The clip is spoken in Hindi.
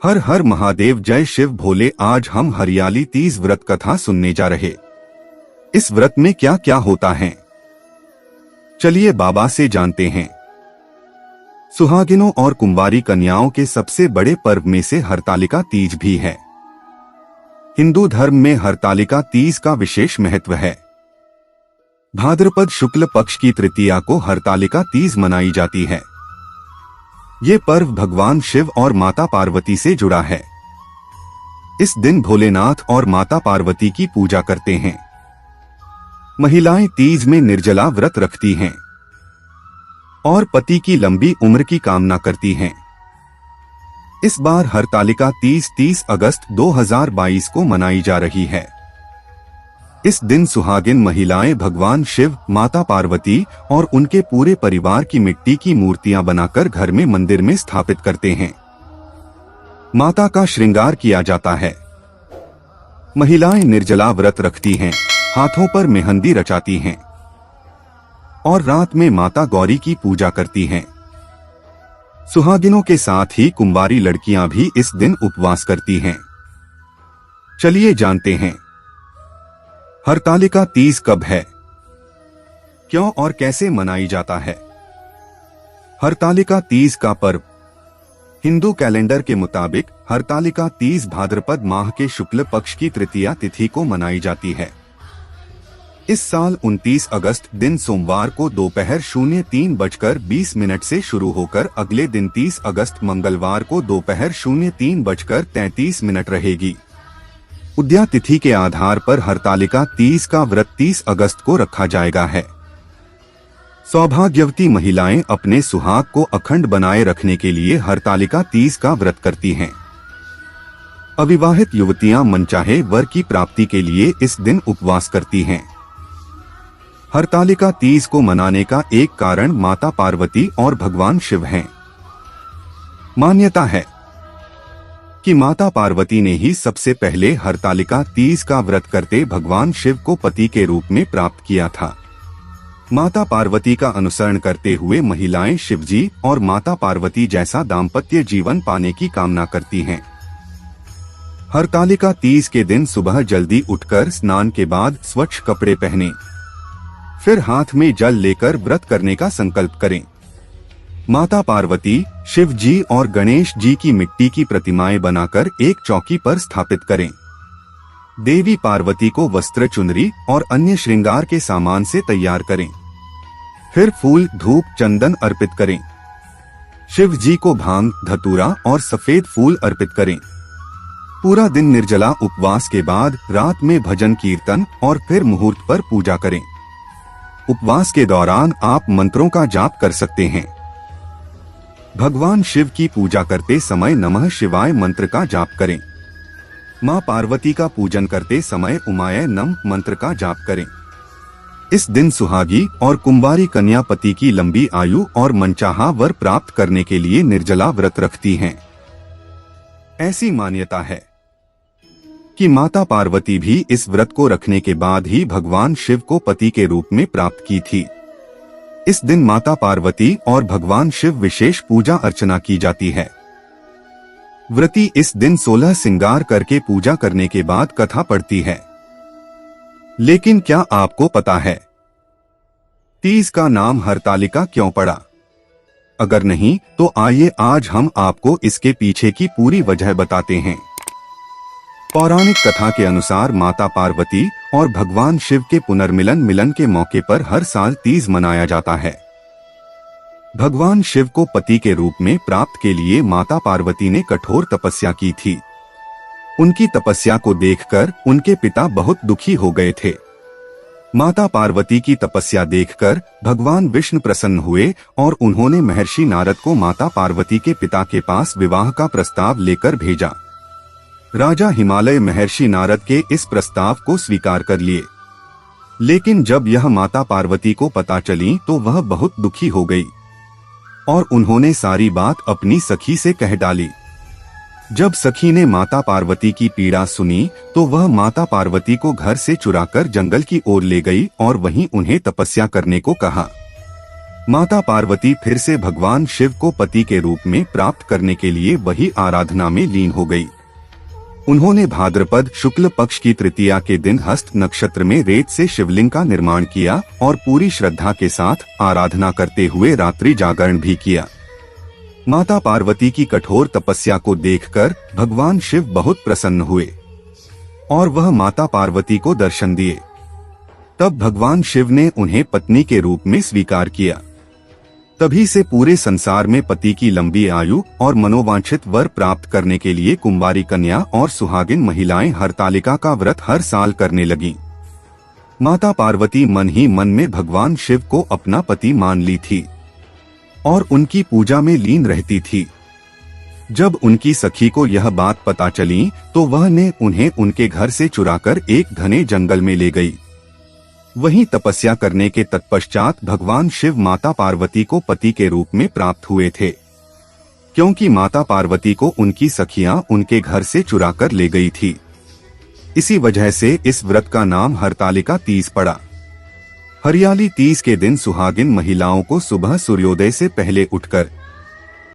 हर हर महादेव, जय शिव भोले। आज हम हरियाली तीज व्रत कथा सुनने जा रहे। इस व्रत में क्या क्या होता है, चलिए बाबा से जानते हैं। सुहागिनों और कुंवारी कन्याओं के सबसे बड़े पर्व में से हरतालिका तीज भी है। हिंदू धर्म में हरतालिका तीज का विशेष महत्व है। भाद्रपद शुक्ल पक्ष की तृतीया को हरतालिका तीज मनाई जाती है। ये पर्व भगवान शिव और माता पार्वती से जुड़ा है। इस दिन भोलेनाथ और माता पार्वती की पूजा करते हैं। महिलाएं तीज में निर्जला व्रत रखती हैं और पति की लंबी उम्र की कामना करती हैं। इस बार हरतालिका तीज 30 अगस्त 2022 को मनाई जा रही है। इस दिन सुहागिन महिलाएं भगवान शिव, माता पार्वती और उनके पूरे परिवार की मिट्टी की मूर्तियां बनाकर घर में मंदिर में स्थापित करते हैं। माता का श्रृंगार किया जाता है। महिलाएं निर्जला व्रत रखती हैं, हाथों पर मेहंदी रचाती हैं और रात में माता गौरी की पूजा करती हैं। सुहागिनों के साथ ही कुंवारी लड़कियां भी इस दिन उपवास करती हैं। चलिए जानते हैं हरतालिका तीज कब है, क्यों और कैसे मनाई जाता है। हरतालिका तीज का पर्व हिंदू कैलेंडर के मुताबिक हरतालिका तीज भाद्रपद माह के शुक्ल पक्ष की तृतीया तिथि को मनाई जाती है। इस साल 29 अगस्त दिन सोमवार को दोपहर 03:20 से शुरू होकर अगले दिन 30 अगस्त मंगलवार को दोपहर 03:33 रहेगी। उदया तिथि के आधार पर हरतालिका तीज का व्रत 30 अगस्त को रखा जाएगा है। सौभाग्यवती महिलाएं अपने सुहाग को अखंड बनाए रखने के लिए हरतालिका तीज का व्रत करती हैं। अविवाहित युवतियां मनचाहे वर की प्राप्ति के लिए इस दिन उपवास करती हैं। हरतालिका तीज को मनाने का एक कारण माता पार्वती और भगवान शिव हैं। मान्यता है कि माता पार्वती ने ही सबसे पहले हरतालिका तीज का व्रत करते भगवान शिव को पति के रूप में प्राप्त किया था। माता पार्वती का अनुसरण करते हुए महिलाएं शिवजी और माता पार्वती जैसा दाम्पत्य जीवन पाने की कामना करती हैं। हरतालिका तीज के दिन सुबह जल्दी उठकर स्नान के बाद स्वच्छ कपड़े पहने, फिर हाथ में जल लेकर व्रत करने का संकल्प करें। माता पार्वती, शिव जी और गणेश जी की मिट्टी की प्रतिमाएं बनाकर एक चौकी पर स्थापित करें। देवी पार्वती को वस्त्र, चुनरी और अन्य श्रृंगार के सामान से तैयार करें। फिर फूल, धूप, चंदन अर्पित करें। शिव जी को भांग, धतूरा और सफेद फूल अर्पित करें। पूरा दिन निर्जला उपवास के बाद रात में भजन कीर्तन और फिर मुहूर्त पर पूजा करें। उपवास के दौरान आप मंत्रों का जाप कर सकते हैं। भगवान शिव की पूजा करते समय नमः शिवाय मंत्र का जाप करें। मां पार्वती का पूजन करते समय उमाय नम मंत्र का जाप करें। इस दिन सुहागी और कुंवारी कन्या पति की लंबी आयु और मनचाहा वर प्राप्त करने के लिए निर्जला व्रत रखती हैं। ऐसी मान्यता है कि माता पार्वती भी इस व्रत को रखने के बाद ही भगवान शिव को पति के रूप में प्राप्त की थी। इस दिन माता पार्वती और भगवान शिव विशेष पूजा अर्चना की जाती है। व्रती इस दिन 16 श्रृंगार करके पूजा करने के बाद कथा पढ़ती है। लेकिन क्या आपको पता है तीज का नाम हरतालिका क्यों पड़ा? अगर नहीं तो आइए आज हम आपको इसके पीछे की पूरी वजह बताते हैं। पौराणिक कथा के अनुसार माता पार्वती और भगवान शिव के पुनर्मिलन के मौके पर हर साल तीज मनाया जाता है। भगवान शिव को पति के रूप में प्राप्त के लिए माता पार्वती ने कठोर तपस्या की थी। उनकी तपस्या को देखकर उनके पिता बहुत दुखी हो गए थे। माता पार्वती की तपस्या देखकर भगवान विष्णु प्रसन्न हुए और उन्होंने महर्षि नारद को माता पार्वती के पिता के पास विवाह का प्रस्ताव लेकर भेजा। राजा हिमालय महर्षि नारद के इस प्रस्ताव को स्वीकार कर लिए। लेकिन जब यह माता पार्वती को पता चली तो वह बहुत दुखी हो गई और उन्होंने सारी बात अपनी सखी से कह डाली। जब सखी ने माता पार्वती की पीड़ा सुनी तो वह माता पार्वती को घर से चुराकर जंगल की ओर ले गई और वहीं उन्हें तपस्या करने को कहा। माता पार्वती फिर से भगवान शिव को पति के रूप में प्राप्त करने के लिए वही आराधना में लीन हो गई। उन्होंने भाद्रपद शुक्ल पक्ष की तृतीया के दिन हस्त नक्षत्र में रेत से शिवलिंग का निर्माण किया और पूरी श्रद्धा के साथ आराधना करते हुए रात्रि जागरण भी किया। माता पार्वती की कठोर तपस्या को देखकर भगवान शिव बहुत प्रसन्न हुए और वह माता पार्वती को दर्शन दिए। तब भगवान शिव ने उन्हें पत्नी के रूप में स्वीकार किया। तभी से पूरे संसार में पति की लंबी आयु और मनोवांछित वर प्राप्त करने के लिए कुंवारी कन्या और सुहागिन महिलाएं हरतालिका का व्रत हर साल करने लगीं। माता पार्वती मन ही मन में भगवान शिव को अपना पति मान ली थी और उनकी पूजा में लीन रहती थी। जब उनकी सखी को यह बात पता चली तो वह ने उन्हें उनके घर से चुराकर एक घने जंगल में ले गई। वहीं तपस्या करने के तत्पश्चात भगवान शिव माता पार्वती को पति के रूप में प्राप्त हुए थे, क्योंकि माता पार्वती को उनकी सखियां उनके घर से चुराकर ले गई थी। इसी वजह से इस व्रत का नाम हरतालिका तीज पड़ा। हरियाली तीज के दिन सुहागिन महिलाओं को सुबह सूर्योदय से पहले उठकर